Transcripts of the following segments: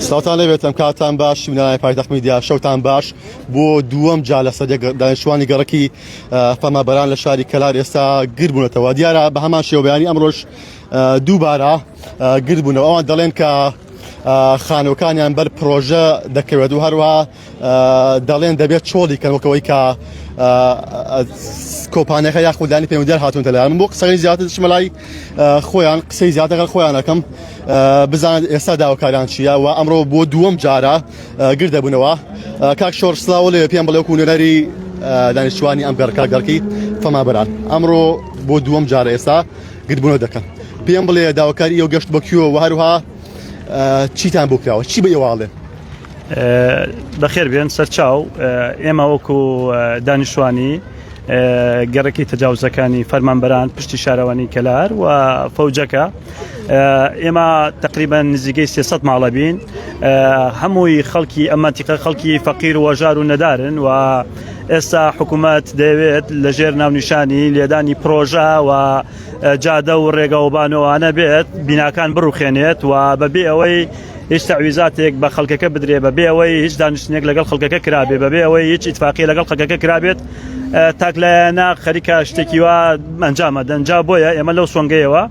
سڵاتان لەبێتم کاتان باش منای پایتەخت میدیا شەوتان باش بۆ دووەم جا لە سەر دانیشتوانی گەڕەکی فەرمانبەران لە شاری کەلار ئێستا گر بوونەتەوە دیارە بە هەمان شێوە بەیانی ئەمڕۆژ دووبارە گر بوونەوە ئەوان دەڵێن کە خانەوەکانیان بەر پرۆژە دەکەوێت و هەروە دەڵێن دەبێت چۆڵی کەنەوەکەوەی کە کۆپانەکە یاخودانی پەیوەندیدار هاتوونتە لایەن من بۆ قسەی زیاتر چمەلای خۆیان قسەی زیاتر خۆیانەکەم بزانن ئێستا داواکاریان چییە و ئەمڕۆ بۆ دووەم جارە گر دەبوونەوە کاک شۆڕ سڵاو لێ پێیان بڵێ وەکو نوێنەری دانیشتوانی ئەم گەڕەکەی فەرمانبەران ئەمڕۆ بۆ دووەم جارە ئێستا گر بوونەوە دەکەن پێیان بڵێ داواکاری ئەو گەشت بە کوێوە و هەروها چیتان بۆ کراوە چی بە ئێواڵێن بەخێر بێن سەرچاو ئێمە وەکو دانیشتوانی گەڕەکی تەجاوزەکانی فەرمانبەران پشتی شارەوانی کەلار و فەوجەکە ئێمە تقریبا نزیگەی 300 ماڵە بین هەمووی خەڵکی ئەم مەنتیقە خەڵکی فەقیر و وەژار و نەدارن و ئێستا حکوومەت دەوێت لەژێر ناونیشانی لێدانی پرۆژە و جادە و ڕێگەوبانەوانە بێت بیناکان بڕوخێنێت و بەبێ ئەوەی هیچ تەعویزاتێک بە خەڵکەکە بدرێ بەبێ ئەوەی هیچ دانیشتنێک لەگەڵ خەڵکەکە کرابێ بەبێ ئەوەی هیچ ئیتفاقی لەگەڵ خەڵکەکە کرابێت تاکلایەنە خەریکە شتێکی وا ئەنجامە دەنجا بۆیە ئێمە لەو سۆنگەیەوە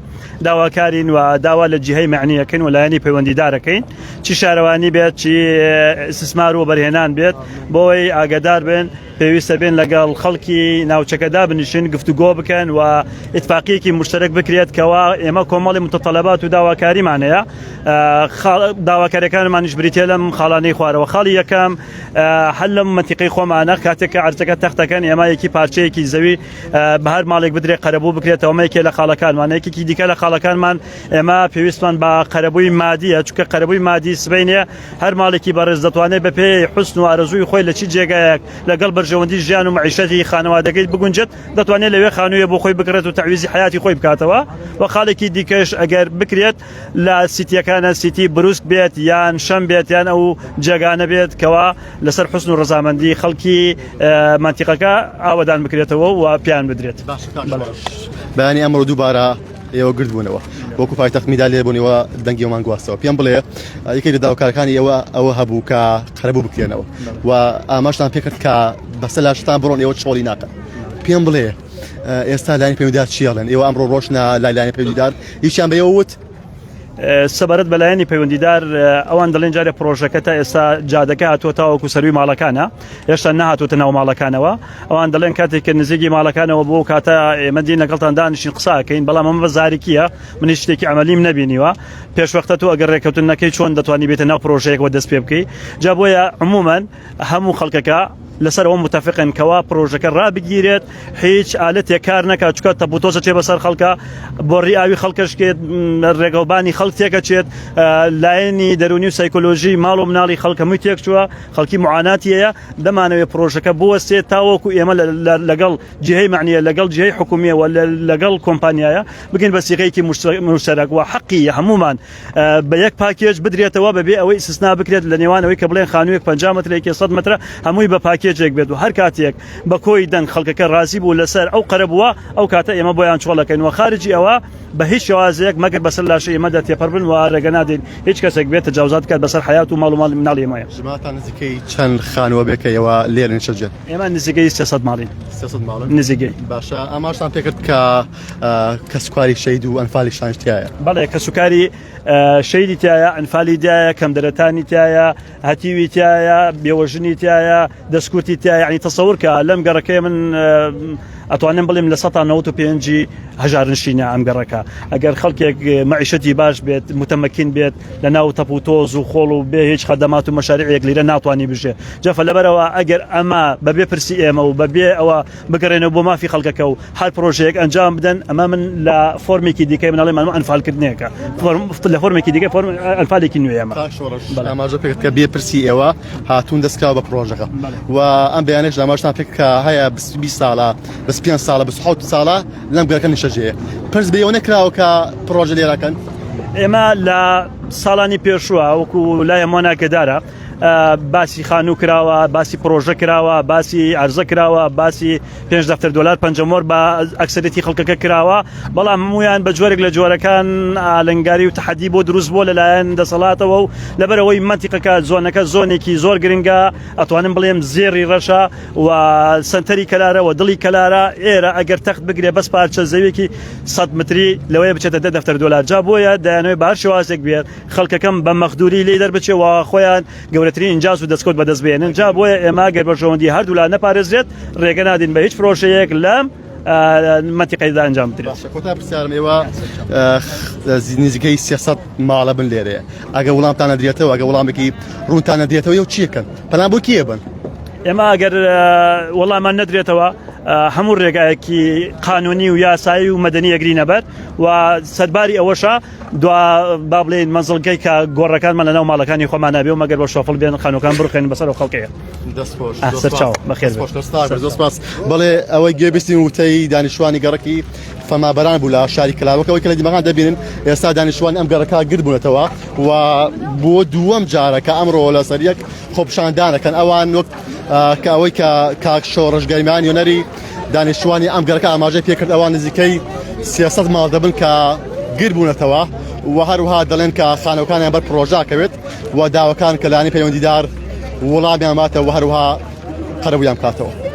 داواکارین و داوا لە جیهەی معنیەکەین و لایەنی پەیوەندیدارەکەین چی شارەوانی بێت چی استثمار و بەرهێنان بێت بۆی ئاگادار بن پێویستە بێن لەگەڵ خەڵکی ناوچەکەدا بنیشن گفتوگۆ بکەن و ئیتفاقیەکی مشترک بکرێت کەوا ئێمە کۆمەڵی متطلبات و داواکاریمانەیە داواکاریەکانمانیش بریتێ لەم خاڵانەی خوارەوە خاڵی یەکەم هەر لەم منتیقەی خۆمانە کاتێککە عەرزەکە تەختەکەن ئێمە یەکی پارچەیەکی زەوی بە هەر ماڵێک بدرێ قەرەبوو بکرێتەوە مەیەکێ لە خاڵەکانمان یەکێکی دیکە لە خاڵەکانمان ئێمە پێویستمان بە قەرەبووی مادیە چونکە قەرەبووی مادی سبەینێ هەر ماڵێکی بەڕێز دەتوانێت بە پێی حوسن و ئارەزووی خۆی لە چی جێگایەک لەگەڵ بەرژەوەندی ژیان و معیشەتی خانەوادەکەی بگونجێت دەتوانێت لەوێ خانوویە بۆ خۆی بکرێت و تەعویزی حیاتی خۆی بکاتەوە و خاڵێکی دیکەش ئەگەر بکرێت لە سیتیەکانە سیتی بروسک بێت یان شەم بێت یان ئەو جێگانە بێت کەوا لەسەر حوسن و ڕەزامەندی خەڵکی مانتیقەکە ئاوەدان بکرێتەوە و پیان بدرێت بەیانی ئەمڕۆ دووبارە ئێوە گرد بوونەوە وەکو پایتەخت میدا لێ بوونەوە دەنگی وەمان گواستەوە پێم بڵێ یەکێک لە داواکارەکانی ئەوە هەبوو کە قەرەبوو بکرێنەوە و ئاماژتان پێکرد کە بەسەر لاشتان بڕۆن ئێوە چۆڵی ناکەن پێم بڵێ ئێستا لایەنی پەیوەندیدار چیاڵێن ئێوە ئەمڕۆ ڕۆژنە لای لایەنی پەیوەندیدار هیچیان بەیەوە وت سەبارەت بەلایەنی پەیوەندیدار ئەوان دەڵێن جارێ پرۆژەکە تا ئێستا جادەکە هاتووەتە وەکو سەروی ماڵەکانە هێشتا نەهاتووەتە ناو ماڵەکانەوە ئەوان دەڵێن کاتێک نزیکی ماڵەکانەوە بۆ کاتە ئێمە دین لەگەڵتان دانیشین قساکەین بەڵام ئەمە بەزارێکیە من هیچ شتێکی ئەمەلیم نەبینیوە پێشوەختە تو ئەگەر ڕێکەوتنەکەی چۆن دەتوانی بێتە ناو پرۆژەیەکەوە دەست پێ بکەی جا بۆیە عمومەن هەموو خەڵکەکە لەسەر ئەوە متفقن کەوا پرۆژەکە ڕابگیرێت هیچ ئالەتێک کار نەکات چکە تەبوتۆزە چێ بەسەر خەڵکە بۆ ڕیاوی خەڵکەشکێت ڕێگەوبانی خەڵکێکە چێت لایەنی دەرونی و سایکۆلۆژی ماڵ و مناڵی خەڵکەمووی تێک چووە خەڵکی معاناتیەیە دەمانەوێت پرۆژەکە بوەستێت تاوەکو ئێمە لەگەڵ جهەی معنیە لەگەڵ جهەی حکومیە و لەگەڵ کۆمپانیایە بگەین بە سیغەیەکی مشتەرەک و حەقی هەمومان بە یەک پاکێج بدرێتەوە بەبێ ئەوەی ئیسtisنا بکرێت لە نێوانەوەی کە بڵێن خانوویەک 50 مترێکی 100 مترە هەمووی بە پاکێجێک بێت و هەر کاتێک بە کۆی دەنگ خەڵکەکە ڕازی بوو لەسەر ئەو قەرەبووە ئەو کاتە ئێمە بۆیان چۆڵەکەین و خارجی ئەوە بە هیچ شێوازێک مەگەر بەسەر لاشە ئێمەدا تێپەڕ بن و ڕێگە نادەین هیچ کەسێک بێت تەجاوزات بکات بەسەر حیات و ماڵ و ماڵی ئێمەیە ژماتان نزیکەی چەند خانووە بێکەوە لێرن شەرجێت ئێمە نزیکەی 300 ماڵین 300 ماڵن نزیکەی باشە ئاماژتان پێکرد کە سوکاری شەید و ئەنفالیشتان تایە بەڵێ کە سوکاری شەیدی تایە ئەنفالی تایە کەم دەرەتانی تایە هەتیوی تایە بێوەژنی تایە دەستکوتی تایە یعنی تەسەور کە لەم گەڕەکەی من ئەتوانم بڵێم لە 195 هەژار نشینە ئەم گەڕەکە ئەگەر خەڵکێک معیشەتی باش بێت متەمەکین بێت لە ناو تەپ و تۆز و خۆڵ و بێ هیچ خەدەمات و مەشاریعێک لێرە ناتوانانی بژێ جەفە لەبەرەوە ئەگەر ئەمە بەبێ پرسی ئێمە و بەبێ ئەوە بگەڕێنەوە بۆ مافی خەڵکەکە و هەر پرۆژەیەک ئەنجام بدەن ئەمە من لە فۆرمێکی دیکەی مناڵێ مانوە ئەنفالکردنێکە لە فۆرمێکی دیکە فۆرم ئەنفالێکی نوێ ئێمە ئاماژە پێکرد کە بێ پرسی ئێوە هاتوون دەستکاوە بە پرۆژەکە و ئەم بەیانێش ئاماژتان پێک کە هەیە 20 ساڵە 25 ساڵە 27 ساڵە لەم گەڕەکە نیشەجێ پرس بێ ئەوە نەکراوە کە پرۆژە لێرەکەن ئێمە لە ساڵانی پێشووە وەکو لای ئەمە ناکەدارە باسی خانوو کراوە باسی پرۆژە کراوە باسی عرزە کراوە باسی 5 دفتر دلار پەنجەمۆر بە ئەکسەرەتی خەڵکەکە کراوە بەڵام هەمویان بە جۆرێک لە جۆرەکان ئالنگاری و تحدی بۆ دروست بۆ لەلایەن دەسەڵاتەوە و لەبەرەوەی منتیقەکە زۆنەکە زۆنێکی زۆر گرنگە ئەتوانم بڵێم زێری ڕەشە و سنتەری کەلارە و دڵی کەلارە ئێرە ئەگەر تەخت بگرێ بەس پارچە زەویەکی 100 متری لەوەیە بچێتە 10 دفتر دلار جا بۆیە دەیانەوەی بە هەر شێوازێک بێت خەڵکەکەم بە مەخدوری لێ دەربچێەوە خۆیان گەورەترین ئینجاز و دەستکەوت بەدەست بێنن جا بۆیە ئێمە گەر بەشەوەندی هەردوو لا نەپارێزرێت ڕێگە نادین بە هیچ پرۆژەیەک لەم منتیقەیدا ئەنجام بدرێت. کۆتا پرسیارم ئێوە نزیکەی 300 ماڵە بن لێرەیە ئەگە وڵامتانە درێتەوە ئەگە وڵامێکی ڕوونتانە درێتەوە و چیەکەن پەلان بۆ کێ بن؟ ئێمە ئەگەر وەڵامان نەدرێتەوە هەموو ڕێگایەکی قانونی و یاسایی و مەدەنی ئەگری نەبەر و سەرباری ئەوەشە دوا با بڵێن مەنزڵگەی کە گۆڕەکانمان لەناو ماڵەکانی خۆمان نابێ و مەگەر بە شۆفڵ بێن خانووکان بڕخێن بەسەر و خەڵکەیە. سەرچاو بەخێر بەڵێ ئەوەی گوێبیستین وتەی دانیشتوانی گەڕەکی فەمابەران بوو لە شاری کلااوەکەەوەی کە لە دیمەکان دەبینن ئێستا دانیشتوان ئەم گەڕەکە گرت بوونەتەوە و بۆ دووەم جارەکە ئەمڕۆ لە سەریەک خۆپشاندانەکەن ئەوان وەک کە ئەوەی کە کاک شۆڕژگەریمان یۆنەری دانیشتوانی ئەم گەڕەکە ئاماژەی پێکرد ئەوان نزیکەی 300 ماڵ دەبن کە گر بوونەتەوە و هەروها دەڵێن کە خانەوەکانیان بەر پرۆژاکەوێت و داوەکان کە لانی پەیوەندیدار وڵامیان ماتە و هەروها قەرەبوویان کاتەوە.